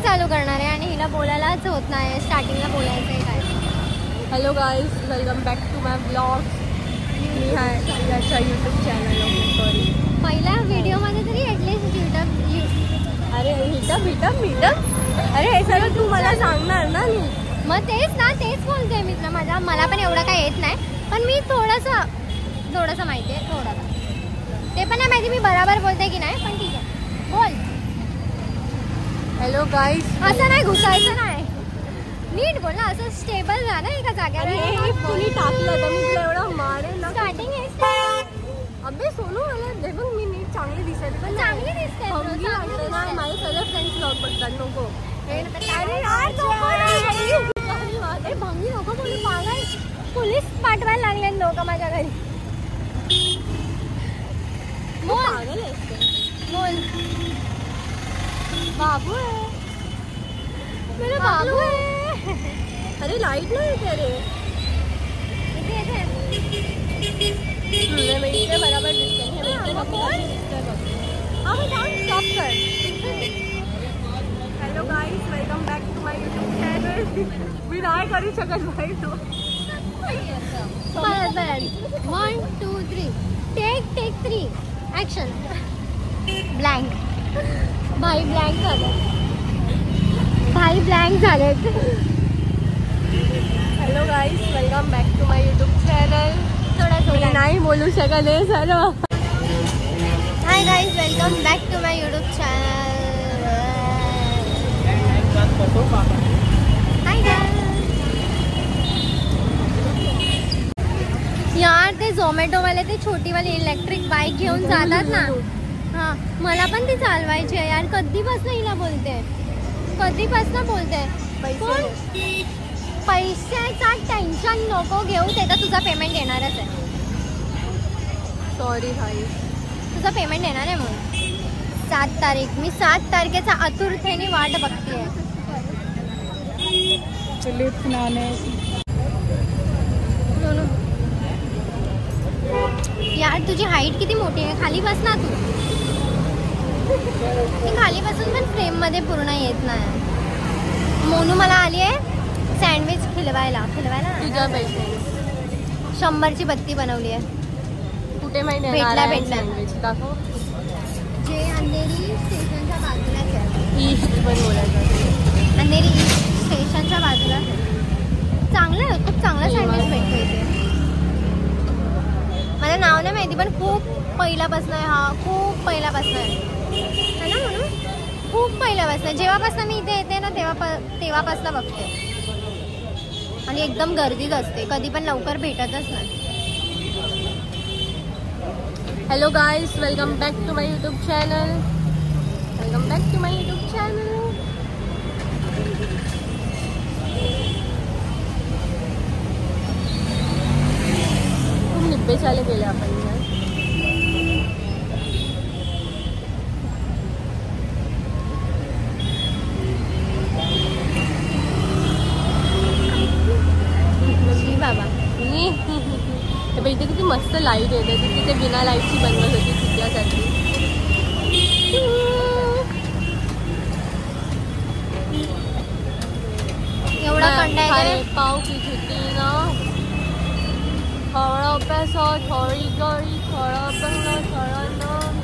चालू करणार आहे आणि हिला बोलायलाच होत नाही. स्टार्टिंगला बोलायचं आहे काय. Hello guys, welcome back to my blog. मी आहे याच्या यूट्यूब चॅनल. सॉरी, पहिल्या व्हिडिओमध्ये तरी ॲटलिस्ट अरे मीटअप अरे हे सगळं तू मला सांगणार ना. मी मग तेच बोलते मी तुला. मला पण एवढं काय येत नाही, पण मी थोडंसं माहिती आहे. थोडंसं ते पण नाही माहिती मी बरोबर बोलते की नाही, पण ठीक आहे बोल. हॅलो गाईज, असं नाही घुसायचं नाही, नीट बोल ना. असं स्टेबल जा ना एका जागेवर. हे कुणी टाकलं तर मी तुला एवढं मारेल ना. स्टार्टिंग आहे अबे सोनू, मला दे बघ, मी नीट चांगली दिसते. पण चांगली दिसते ना. माझे सगळे फ्रेंड्स ब्लॉग बघतात. नको अरे भंगी नको बोलू. पागल, पोलीस पाठवायला लागले लोक माझ्या घरी. पागल बोल. बाबू आहे, मेरा बाबू आहे. अरे लाईट नाही येते रे. इथे बरोबर दिसते. स्टॉप कर. Hello guys, welcome back to my YouTube channel. मी नाही करू शकत भाई तो. बरं 1 2 3 टेक 3 ॲक्शन. ब्लँक. भाई ब्लँक झाले. Hello guys, welcome back to my YouTube channel. थोडं नाही बोलू शकत हे सर्व. Hi guys, welcome back to my YouTube channel. Hi यार, ते झोमॅटोवाले ते छोटीवाली इलेक्ट्रिक बाईक घेऊन जातात ना. हां, मला पण ती चालवायची आहे यार. कधीपासून हिला बोलते, कधीपासून बोलते. पैशाचा टेन्शन नको घेऊ, ते तर तुझा पेमेंट येणारच आहे. सॉरी भाई, तुझा पेमेंट येणार आहे म्हणून. 7 तारीख, मी 7 तारखेचा आतुरतेने वाट बघते. यार तुझी हाईट किती मोठी आहे. खाली बस ना तू. ती खाली बसून पण फ्रेममध्ये पूर्ण येत नाही. मोनू मला आली आहे सँडविच खिलवायला तुझ्या पैसे 100ची बत्ती बनवली आहे. कुठे माहिती भेटला दाखव. जे अंधेरी स्टेशनच्या बाजूलाच आहे. ईस्ट पण बोलायचं. अंधेरी ईस्ट स्टेशनच्या बाजूला. चांगलं आहे, खूप चांगला सँडविच भेटतो इथे. मला नाव नाही माहिती, पण खूप पहिल्यापासून आहे. हा खूप पहिल्यापासून आहे ना. म्हणून खूप पहिल्यापासून, जेव्हापासून मी इथे येते ना तेव्हापासून बघते. आणि एकदम गर्दीच असते, कधी पण लवकर भेटतच नाही. Hello guys, welcome back to my YouTube channel. खूप निब्बे चाले केले आपण. बाबा इथे किती मस्त लाईट येते. तिथे बिना लाईटची बनवत होती चिकल्यासाठी. एवढा कंटाळा. पाव की होती ना. थोडा पैसा थोडी गरी थोडा बंगला थोडा नाम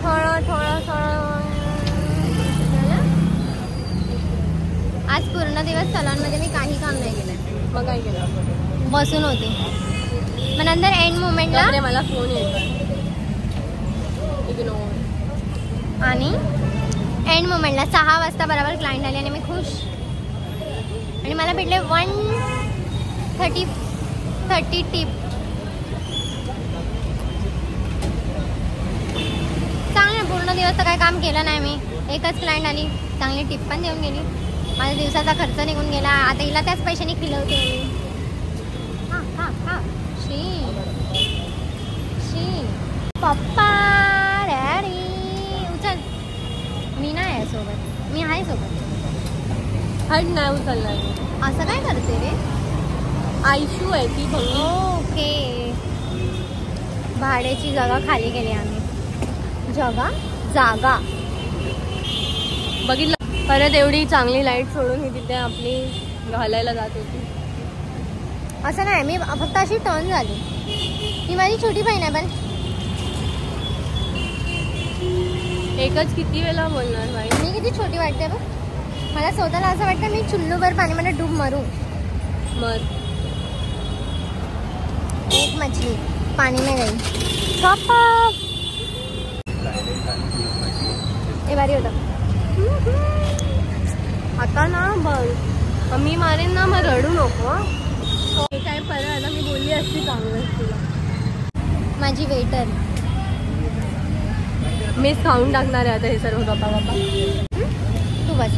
थोडा. आज पूर्ण दिवस सलॉनमध्ये मी काही काम नाही केलं. मग काय केलं? बसून होते. मग नंतर एंड मोमेंटला मला फोन येतो आणि एंड मोमेंटला 6 वाजता बरोबर क्लायंट आले आणि मी खुश. आणि मला भेटले 130 टिप. चांगलं. पूर्ण दिवस तर काय काम केलं नाही मी. एकच क्लायंट आली, चांगली टिप पण देऊन गेली. माझ्या दिवसाचा खर्च निघून गेला. आता हिला त्याच पैशाने खिलवते मी. हां शी पप्पा डॅडी उचल. मी नाही आहे सोबत, मी आहे सोबत. हट नाही उचलणार. असं काय करते रे. आयशू आहे ती. ओके. भाड्याची जागा खाली केली आम्ही. जागा बघितलं. परत एवढी चांगली लाईट सोडून ही तिथे आपली घालायला जात होती. असं नाही, मी फक्त अशी टर्न झाली. ही माझी छोटी बहीण आहे. पण एकच किती वेळा बोलणार बाई. मी किती छोटी वाटते बघ. मला स्वतःला असं वाटतं मी चुल्लूभर पाणीमध्ये डूब मारू. मग एक मछली पानी में गई. हे भारी होतं. आता ना बघ मी मारेन ना, मग रडू नको. हे काय परत मी बोलली असती चांगलं तुला. माझी वेटर मीच खाऊन टाकणार आहे आता हे सर्व. बाबा बाबा तू बस.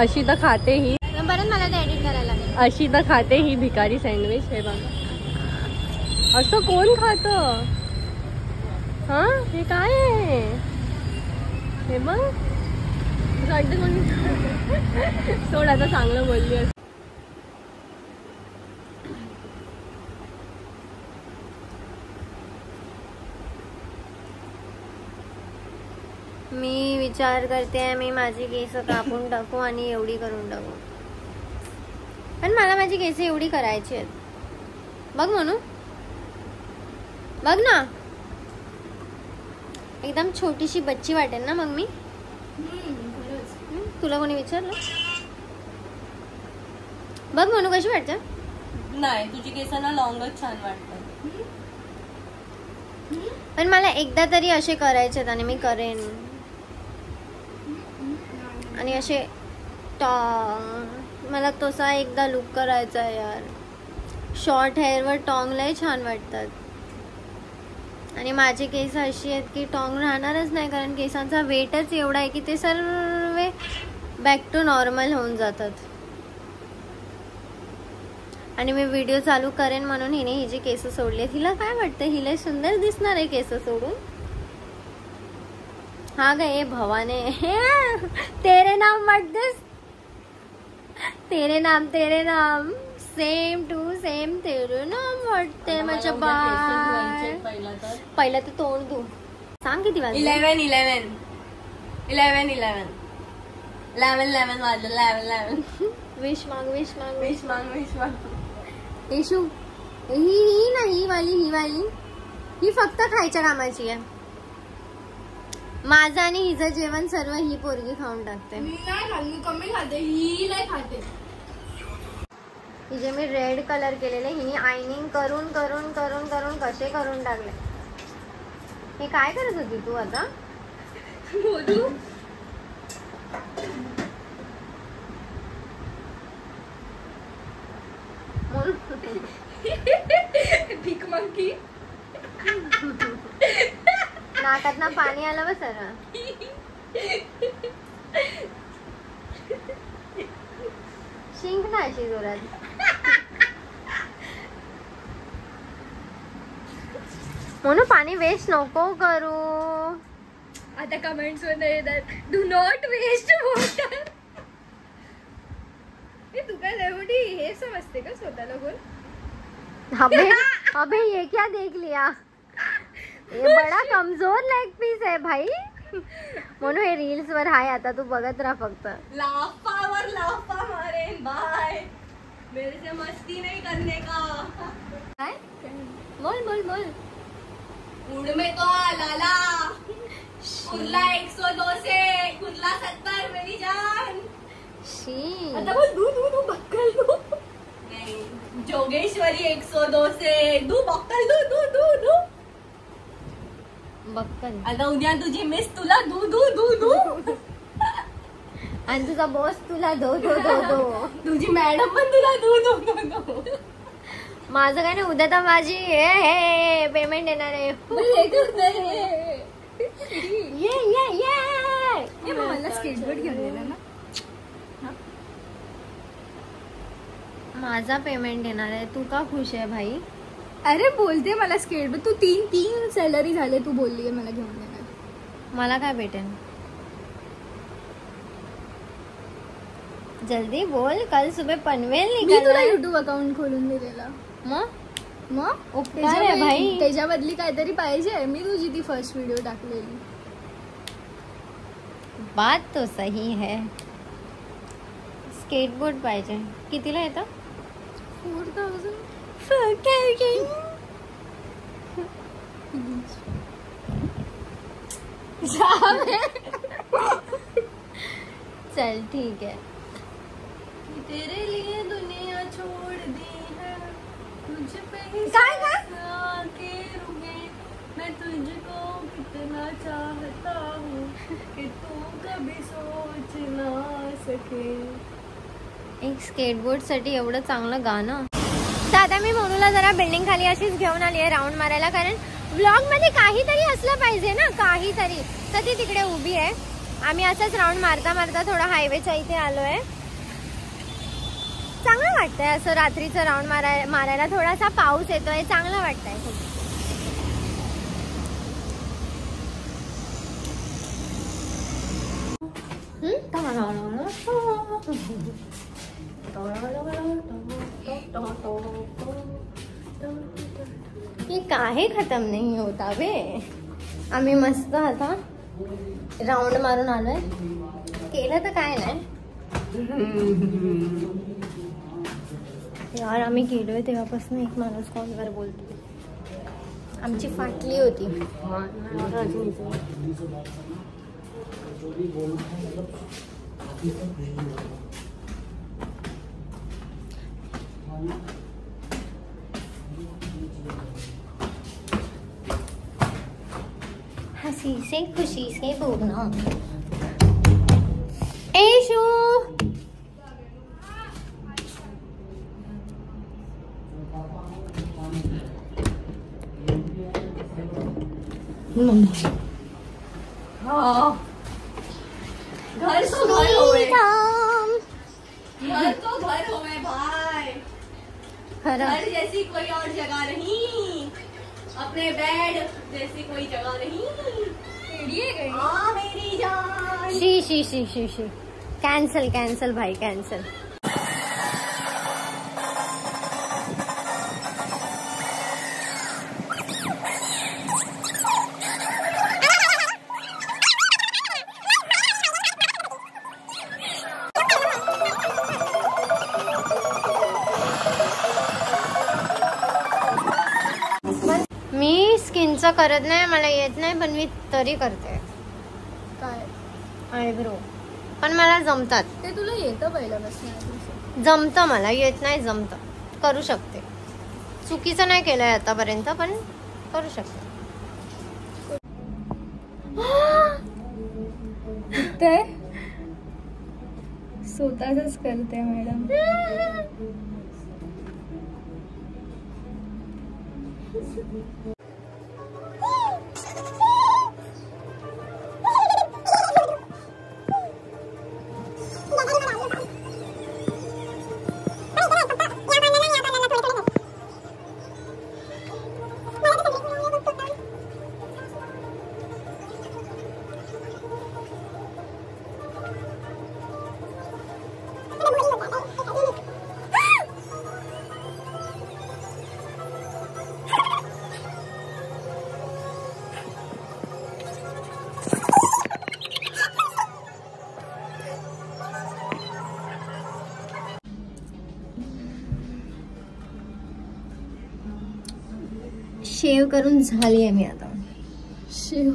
अशी तर खाते ही. परत मला ते एडिट करायला लागेल. अशी तर खाते ही भिकारी सँडविच. हे बघा असं कोण खातं. हा हे काय आहे हे बघ. कोणी सोड आता चांगलं बोलली असं. मी विचार करते मी माझी केस कापून टाकू आणि एवढी करून टाकू. पण मला माझी केस एवढी करायची आहेत. बघ म्हणू, बघ ना, एकदम छोटीशी बच्ची वाटेल ना मग मी. तुला कोणी विचारलं? बघ म्हणू कशी वाटते. नाही तुझी केसांना लॉंगच छान वाटतं. पण मला एकदा तरी असे करायचे आणि मी करेन. आणि असे टॉंग, मला तसा एकदा लुक करायचा आहे यार. शॉर्ट हेअरवर टॉंग लय छान वाटतात. आणि माझे केस अशी आहेत की टॉंग राहणारच नाही, कारण केसांचा वेटच एवढा आहे की ते सर्व बॅक टू नॉर्मल होऊन जातात. आणि मी व्हिडिओ चालू करेन म्हणून हिने ही जी केस सोडली. हिला काय वाटतं, हिला सुंदर दिसणार आहे केस सोडून. हा गए भवाने तेरे नाम वाटतेस. तेरे नाम सेम टू सेम तेरे नाम वाटते माझ्या बाय. पहिला तर तोंड धू. सांग किती वाजले. 11 वाजलं. विश माग. इशू ही नाही, ही वाली ही फक्त खायच्या कामाची आहे. माझं आणि हिचं जेवण सर्व ही पोरगी खाऊन टाकते. मी कमी खाते, ही नाही खाते. हिचे मी रेड कलर केलेले, हिने आयनिंग करून करून करून करून कसे करून टाकले. हे काय करत होती तू आता. बोलू भीक मंकी. नाकात ना पाणी आलं बस सर. शिंक ना अशी जोरात. म्हणून पाणी वेस्ट नको करू. आता कमेंट्स मध्ये येतात डू नॉट वेस्ट वॉटर. तू काय एवढी हे समजते का स्वतःला बोल. अबे ये क्या देख लिया. ये बड़ा कमजोर लेग पीस है भाई. म्हणून हे रील्स वर आहे. आता तू बघत राहा फक्त. लाफा मारे बाय. मेरे से मस्ती नहीं करने का. काय बोल. उड़ में तो लाला कुर्ला 102 से कुर्ला 70 मेरी जान. शी आता बोल दू बक्कल दू. नहीं जोगेश्वरी 102 से दू बक्कल दू. बक्कल. आता उद्या तुझी मिस तुला दू. आणि तुझा बॉस तुला दो. तुझी मॅडम पण तुला दू. माझं काय नाही. उद्या तर माझी हे पेमेंट येणार आहे. ये मला स्केटबोर्ड घेऊन दिला ना. माझा पेमेंट येणार आहे. तू का खुश आहे भाई. अरे बोलते मला स्केटबोर्ड. तू तीन सॅलरी झाले तू बोलली आहे मला घेऊन देणार. मला काय भेटेल. जल्दी बोल. कल सुबह पनवेल मी निघाल. तुला YouTube अकाउंट खोलून दिलेला. मग मग उपकार आहे भाई. त्याच्या बदली काहीतरी पाहिजे. मी तुझी ती फर्स्ट व्हिडिओ टाकलेली. बात तो सही है. स्केटबोर्ड पाहिजे. कितीला येतं? 4000. चल ठीक है. तेरे लिए दुनिया छोड़ दी है, तुझ पे ही काय काय? आके रुके, मैं तुझको कितना चाहता हूँ कि तू कभी सोच ना सके. एक स्केटबोर्ड साठी एवढं चांगलं गाणं. तर आता मी मोनूला जरा बिल्डिंग खाली अशीच घेऊन आली आहे राऊंड मारायला, कारण व्लॉग मध्ये काहीतरी असलं पाहिजे ना, काहीतरी. तर ती तिकडे उभी आहे. आम्ही असंच राऊंड मारता मारता थोडा हायवेच्या इथे आलोय. चांगलं वाटतंय असं रात्रीचं राऊंड मारायला. थोडासा पाऊस येतोय, चांगलं वाटतंय खूप. ये काहे खत्म नहीं होता बे. आम्ही मस्त आता राऊंड मारून आलोय. केलं तर काय नाही यार. आम्ही गेलोय तेव्हापासून एक माणूस कॉलवर बोलतो. आमची फाटली होती. हंसी से खुशी से बोलना. ऐशू हाँ. घर तो घर होवे. घर तो घर होवे भाई. घर जैसी कोई और जगह नहीं, अपने बेड जैसी कोई जगह नहीं. हाँ मेरी जान. She she she she she. Cancel cancel भाई कैंसल. मी स्किनचं करत नाही, मला येत नाही, पण मी तरी करते. काय आयब्रो पण मला जमतात. ते तुला येतं पहिल्यापासून? जमतं, मला येत नाही, जमतं, करू शकते. चुकीचं नाही केलंय आतापर्यंत, पण करू शकते. ते स्वतःच करते मॅडम. शेव करून झाली आहे मी आता. शेव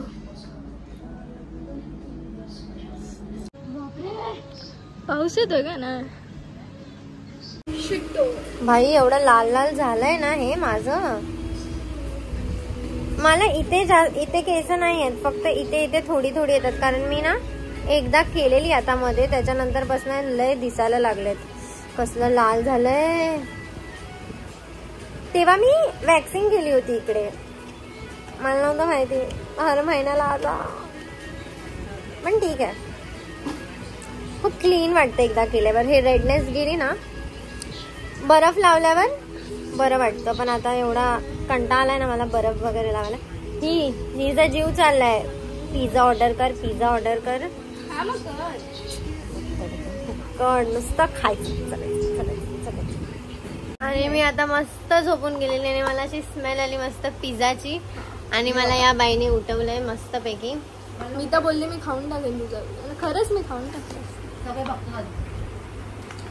पाऊस येतोय का ना? शिट्टो भाई एवढं लाल लाल झालंय ना हे माझं. मला इथे केस नाही आहेत, फक्त इथे थोडी थोडी येतात, कारण मी ना एकदा केलेली आता मध्ये, त्याच्यानंतर बसणं लय दिसायला लागलेत. कसलं लाल झालंय. तेव्हा मी वॅक्सिंग केली होती इकडे, मला नव्हतं माहिती. हर महिन्याला आता, पण ठीक आहे, खूप क्लीन वाटतं एकदा केल्यावर. हे रेडनेस गेली ना, बर्फ लावल्यावर बरं वाटतं. पण आता एवढा कंटाळा आलाय ना मला बर्फ वगैरे लावायला. हिचा जीव चाललाय, पिझ्झा ऑर्डर कर, पिझ्झा ऑर्डर कर. नुसतं खायचं. आणि मी आता मस्त झोपून गेलेली आणि मला अशी स्मेल आली मस्त पिझ्झाची आणि मला या बाईने उठवलंय मस्त पैकी. मी तर बोलले मी खाऊन टाकेन तुझं, आणि खरंच मी खाऊन टाकते.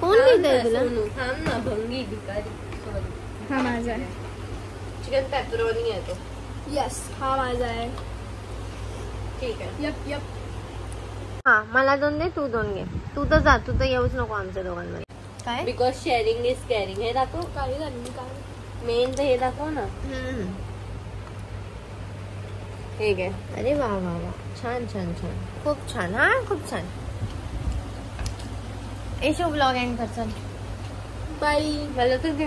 कोण घेतोय तुला? थांब ना, भंगी भिकारी. हा माझा आहे. चिकन पेपरोनी आहे तो. यस, हा माझा आहे. ठीक आहे. Yep yep. हा मला 2 दे, तू 2 घे. तू तर जा, तू तर येऊच नको आमच्या दोघांमध्ये. काय बिकॉज शेअरिंग इज केअरिंग. हे दाखव. काय झालं मी काय मेन तर हे दाखव ना. ठीक आहे. अरे वा वा वा, छान छान छान, खूप छान. हा खूप छान. एशो ब्लॉग एंड कर चल. बाई. मला तर दे.